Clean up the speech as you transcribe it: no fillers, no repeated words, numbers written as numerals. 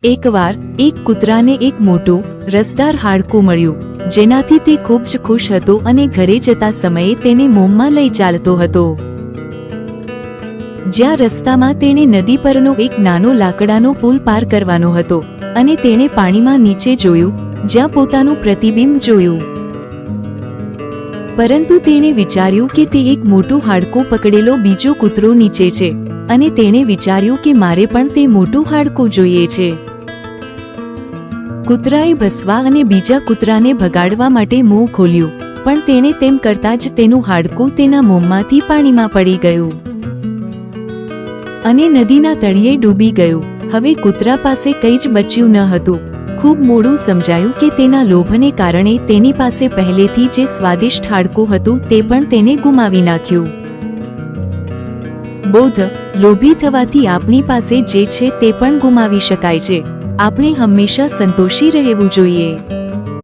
એકવાર એક કૂતરાને એક મોટું રસદાર હાડકું મળ્યું, જેનાથી તે ખૂબ જ ખુશ હતો અને ઘરે જતા સમયે તેને મોંમાં લઈ ચાલતો હતો. જ્યાં રસ્તામાં તેણે નદી પરનો એક નાનો લાકડાનો પુલ પાર કરવાનો હતો અને તેણે પાણીમાં નીચે જોયું, જ્યાં પોતાનું પ્રતિબિંબ જોયું. પરંતુ તેણે વિચાર્યું કે તે એક મોટું હાડકું પકડેલો બીજો કૂતરો નીચે છે અને તેણે વિચાર્યું કે મારે પણ તે મોટું હાડકું જોઈએ છે. કૂતરાએ ભસવા અને બીજા કૂતરાને ભગાડવા માટે મોં ખોલ્યું, પણ તેણે તેમ કરતા જ તેનું હાડકું તેના મોંમાંથી પાણીમાં પડી ગયું અને નદીના તળિયે ડૂબી ગયું. હવે કૂતરા પાસે કંઈ જ બચ્યું ન હતું. ખૂબ મોડું સમજાયું કે તેના લોભને કારણે તેની પાસે પહેલેથી જે સ્વાદિષ્ટ હાડકું હતું તે પણ તેને ગુમાવી નાખ્યું. બોધ: લોભી થવાથી આપણી પાસે જે છે તે પણ ગુમાવી શકાય છે. આપણે હંમેશા સંતોષી રહેવું જોઈએ.